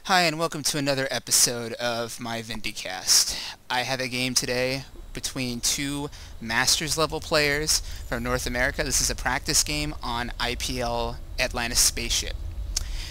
Hi, and welcome to another episode of my Vindicast. I have a game today between two Masters level players from North America. This is a practice game on IPL Atlantis Spaceship.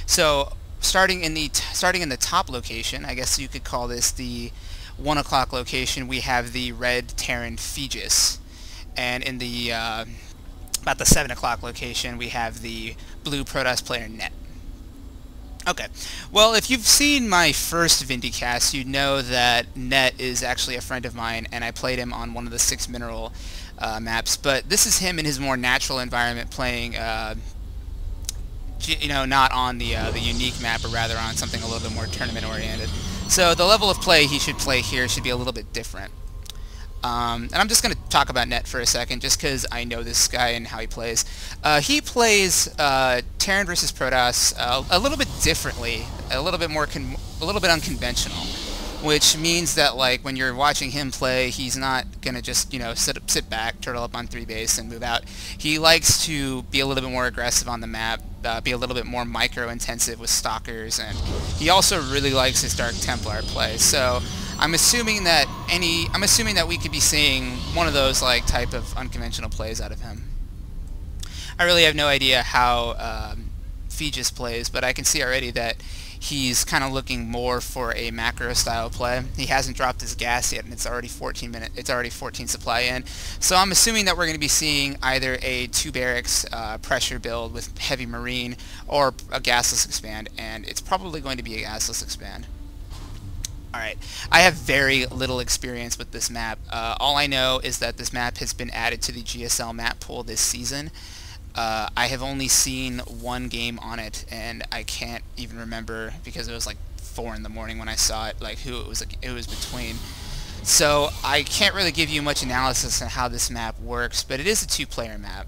So, starting in the top location, I guess you could call this the 1 o'clock location, we have the red Terran Phaegis. And in the about the 7 o'clock location, we have the blue Protoss player Net. Okay, well, if you've seen my first Vindicast, you know that Net is actually a friend of mine, and I played him on one of the 6 mineral maps. But this is him in his more natural environment, playing, not on the unique map, but rather on something a little bit more tournament-oriented. So the level of play he should play here should be a little bit different. And I'm just going to talk about Net for a second, just because I know this guy and how he plays. He plays Terran versus Protoss a little bit differently, a little bit unconventional, which means that when you're watching him play, he's not going to just sit back, turtle up on 3 base, and move out. He likes to be a little bit more aggressive on the map, be a little bit more micro-intensive with stalkers, and he also really likes his Dark Templar play. So I'm assuming that we could be seeing one of those type of unconventional plays out of him. I really have no idea how Phaegis plays, but I can see already that he's kind of looking more for a macro style play. He hasn't dropped his gas yet, and it's already 14 supply in. So I'm assuming that we're going to be seeing either a 2 barracks pressure build with heavy marine or a gasless expand, and it's probably going to be a gasless expand. Alright, I have very little experience with this map. All I know is that this map has been added to the GSL map pool this season. I have only seen 1 game on it, and I can't even remember, because it was 4 in the morning when I saw it, who it was between. So I can't really give you much analysis on how this map works, but it is a 2-player map.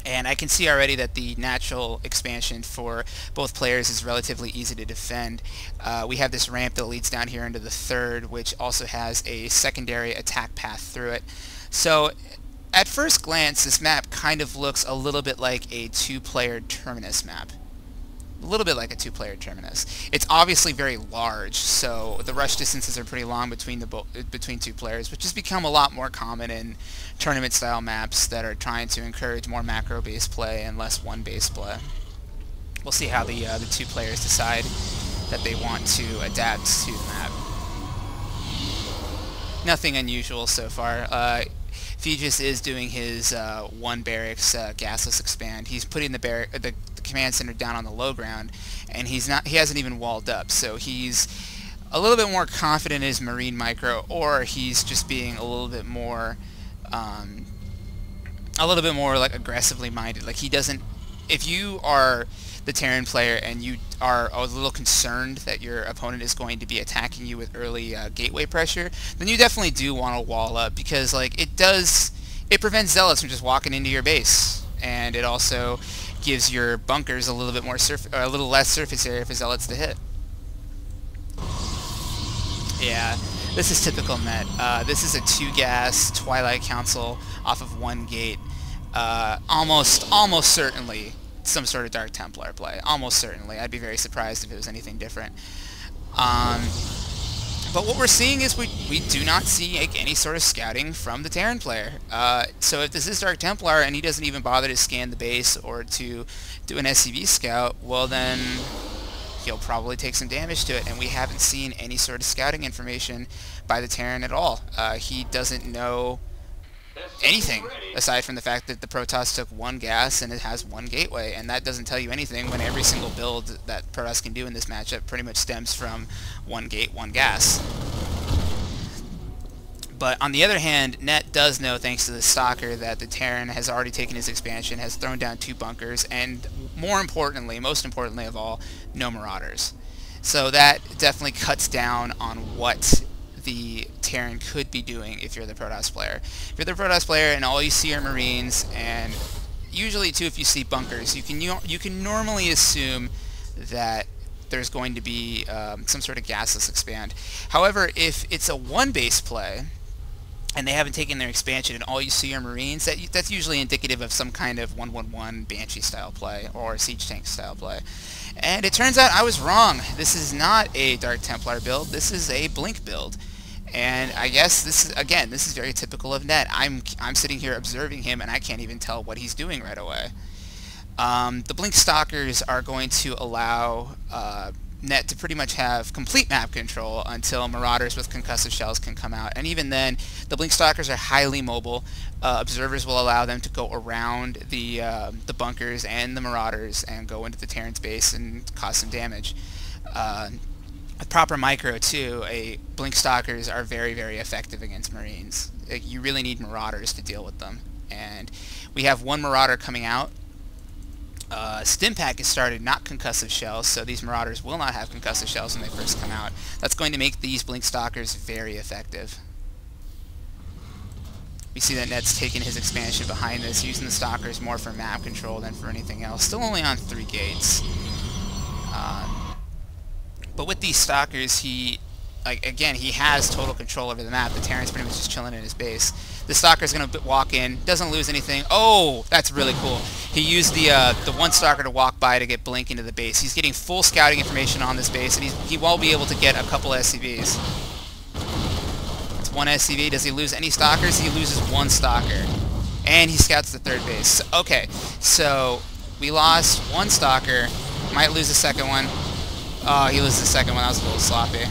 And I can see already that the natural expansion for both players is relatively easy to defend. We have this ramp that leads down here into the 3rd, which also has a secondary attack path through it. So at first glance, this map kind of looks a little bit like a 2-player Terminus map. A little bit like a 2-player Terminus. It's obviously very large, so the rush distances are pretty long between 2 players, which has become a lot more common in tournament-style maps that are trying to encourage more macro-based play and less 1-based play. We'll see how the 2 players decide that they want to adapt to the map. Nothing unusual so far. Phaegis is doing his 1 barracks gasless expand. He's putting the command center down on the low ground, and he hasn't even walled up, so he's a little bit more confident in his marine micro, or he's just being a little bit more aggressively minded. He doesn't. If you are the Terran player and you are a little concerned that your opponent is going to be attacking you with early gateway pressure, then you definitely do want to wall up, because it prevents zealots from just walking into your base, and it also gives your bunkers a little less surface area for zealots to hit. Yeah, this is typical Net. This is a 2-gas Twilight Council off of 1 gate. Almost certainly some sort of Dark Templar play. Almost certainly. I'd be very surprised if it was anything different. But what we're seeing is we do not see any sort of scouting from the Terran player. So if this is Dark Templar and he doesn't even bother to scan the base or to do an SCV scout, well then he'll probably take some damage to it, and we haven't seen any sort of scouting information by the Terran at all. He doesn't know anything aside from the fact that the Protoss took 1 gas and it has 1 gateway, and that doesn't tell you anything when every single build that Protoss can do in this matchup pretty much stems from 1 gate, 1 gas. But on the other hand, Net does know, thanks to the Stalker, that the Terran has already taken his expansion, has thrown down 2 bunkers, and most importantly of all, no Marauders. So that definitely cuts down on what the Terran could be doing if you're the Protoss player. If you're the Protoss player and all you see are Marines, and usually too if you see bunkers, you can normally assume that there's going to be some sort of gasless expand. However, if it's a 1-base play, and they haven't taken their expansion, and all you see are Marines, that's usually indicative of some kind of 1-1-1 Banshee style play or Siege Tank style play. And it turns out I was wrong. This is not a Dark Templar build. This is a Blink build. And I guess this is, again, this is very typical of Net. I'm sitting here observing him, and I can't even tell what he's doing right away. The Blink Stalkers are going to allow Net to pretty much have complete map control until Marauders with concussive shells can come out. And even then, the Blink Stalkers are highly mobile. Observers will allow them to go around the bunkers and the Marauders and go into the Terran's base and cause some damage. With proper micro, too, Blink Stalkers are very, very effective against Marines. You really need Marauders to deal with them. And we have one Marauder coming out. Stimpack has started not concussive shells, so these Marauders will not have concussive shells when they first come out. That's going to make these Blink Stalkers very effective. We see that Net's taken his expansion behind this, using the Stalkers more for map control than for anything else. Still only on 3 gates. But with these Stalkers, he has total control over the map. The Terran's pretty much just chilling in his base. The Stalker's going to walk in, doesn't lose anything. Oh, that's really cool. He used the one Stalker to walk by to get Blink into the base. He's getting full scouting information on this base, and he will be able to get a couple SCVs. It's one SCV. Does he lose any Stalkers? He loses one Stalker. And he scouts the 3rd base. Okay, so we lost one Stalker. Might lose the 2nd one. Oh, he loses the 2nd one. That was a little sloppy.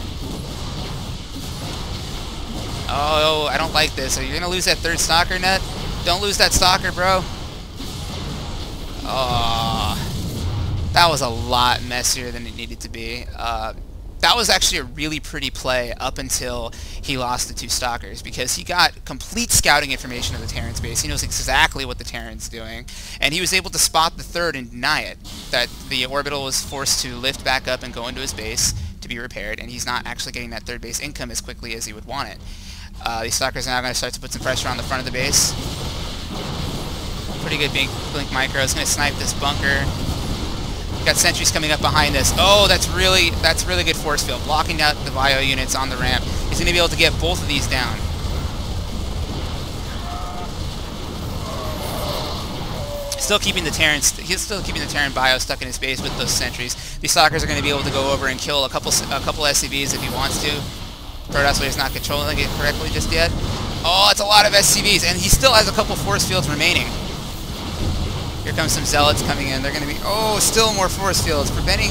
Oh, I don't like this. Are you going to lose that 3rd Stalker, Net? Don't lose that Stalker, bro. Oh, that was a lot messier than it needed to be. That was actually a really pretty play up until he lost the 2 Stalkers, because he got complete scouting information of the Terran's base. He knows exactly what the Terran's doing, and he was able to spot the 3rd and deny it. That the orbital was forced to lift back up and go into his base to be repaired, and he's not actually getting that 3rd base income as quickly as he would want it. These Stalkers are now going to start to put some pressure on the front of the base. Pretty good Blink Micro. It's going to snipe this bunker. Got sentries coming up behind us. Oh, that's really good force field, blocking out the bio units on the ramp. He's going to be able to get both of these down. Still keeping the Terran bio stuck in his base with those sentries. These Stalkers are going to be able to go over and kill a couple SCVs if he wants to. Protoss Player is not controlling it correctly just yet. Oh, it's a lot of SCVs, and he still has a couple force fields remaining. Here comes some Zealots coming in. They're going to be... Oh, still more force fields. Preventing...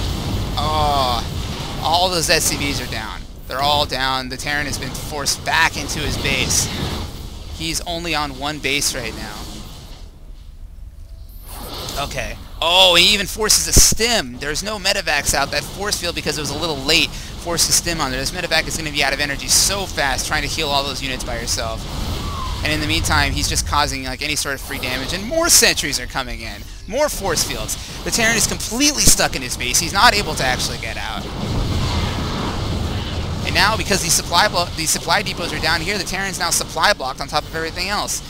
Oh, all those SCVs are down. They're all down. The Terran has been forced back into his base. He's only on 1 base right now. Okay. Oh, he even forces a stim. There's no medevacs out. That force field, because it was a little late, forced a stim on there. This medevac is going to be out of energy so fast trying to heal all those units by yourself. And in the meantime, he's just causing like any sort of free damage, and more sentries are coming in. More force fields. The Terran is completely stuck in his base. He's not able to actually get out. And now, because these supply depots are down here, the Terran's now supply blocked on top of everything else.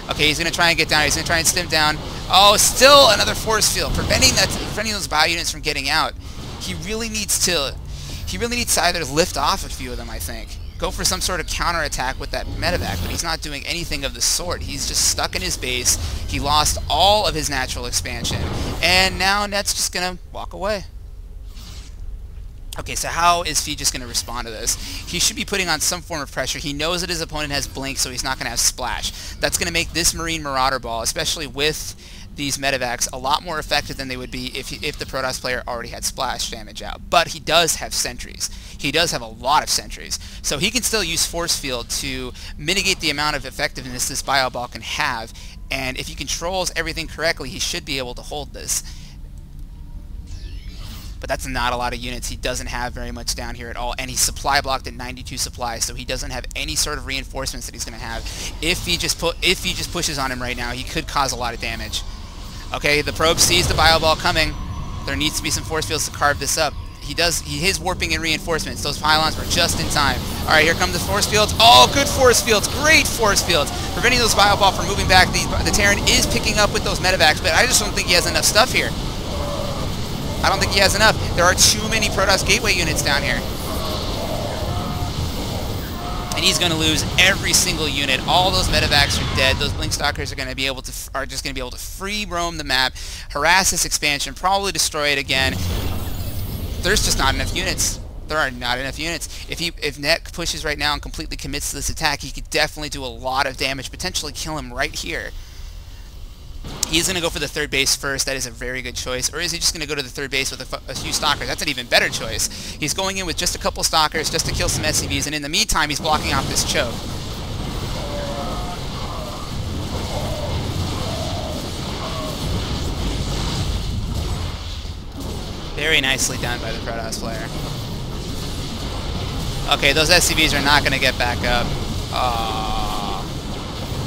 Okay, he's going to try and get down. He's going to try and stim down. Oh, still another force field, preventing those bio units from getting out. He really needs to either lift off a few of them, I think. Go for some sort of counterattack with that medevac, but he's not doing anything of the sort. He's just stuck in his base. He lost all of his natural expansion, and now Net's just going to walk away. Okay, so how is Fee just going to respond to this? He should be putting on some form of pressure. He knows that his opponent has Blink, so he's not going to have Splash. That's going to make this Marine Marauder Ball, especially with these medevacs, a lot more effective than they would be if the Protoss player already had Splash damage out. But he does have sentries. He does have a lot of sentries. So he can still use Force Field to mitigate the amount of effectiveness this Bio Ball can have. And if he controls everything correctly, he should be able to hold this. But that's not a lot of units. He doesn't have very much down here at all, and he's supply blocked at 92 supply, so he doesn't have any sort of reinforcements that he's going to have. If he just pushes on him right now, he could cause a lot of damage. Okay, the probe sees the bio ball coming. There needs to be some force fields to carve this up. He is warping and reinforcements. Those pylons were just in time. All right, here come the force fields. Oh, good force fields. Great force fields. Preventing those bio ball from moving back. The Terran is picking up with those medevacs, but I just don't think he has enough stuff here. I don't think he has enough. There are too many Protoss Gateway units down here. And and he's going to lose every single unit. All those medevacs are dead. Those blink stalkers are going to be able to just going to be able to free roam the map, harass this expansion, probably destroy it again. There's just not enough units. There are not enough units. If Net pushes right now and completely commits to this attack, he could definitely do a lot of damage, potentially kill him right here. He's going to go for the third base first. That is a very good choice. Or is he just going to go to the third base with a few stalkers? That's an even better choice. He's going in with just a couple stalkers just to kill some SCVs, and in the meantime, he's blocking off this choke. Very nicely done by the Protoss player. Okay, those SCVs are not going to get back up.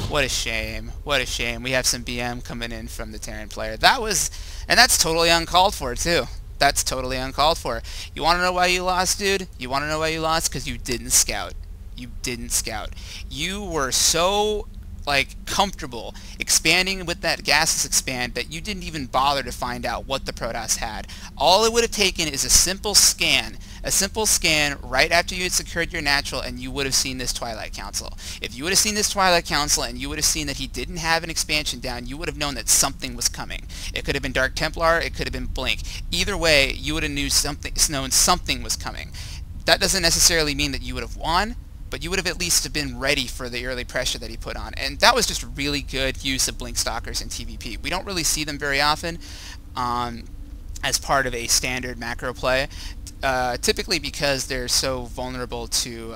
What a shame. What a shame. We have some BM coming in from the Terran player. And that's totally uncalled for, too. That's totally uncalled for. You want to know why you lost, dude? You want to know why you lost? Because you didn't scout. You didn't scout. You were so, like, comfortable expanding with that gaseous expand that you didn't even bother to find out what the Protoss had. All it would have taken is a simple scan right after you had secured your natural, and you would have seen this Twilight Council. If you would have seen this Twilight Council and you would have seen that he didn't have an expansion down, you would have known that something was coming. It could have been Dark Templar, it could have been Blink. Either way, you would have known something was coming. That doesn't necessarily mean that you would have won, but you would have at least been ready for the early pressure that he put on. And that was just really good use of Blink Stalkers in TvP. We don't really see them very often as part of a standard macro play. Typically because they're so vulnerable to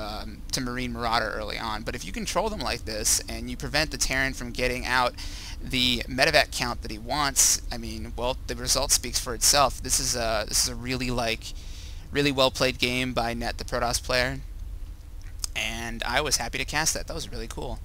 Marine Marauder early on. But if you control them like this and you prevent the Terran from getting out the medevac count that he wants, I mean, well, the result speaks for itself. This is a really well played game by Net, the Protoss player, and I was happy to cast that. That was really cool.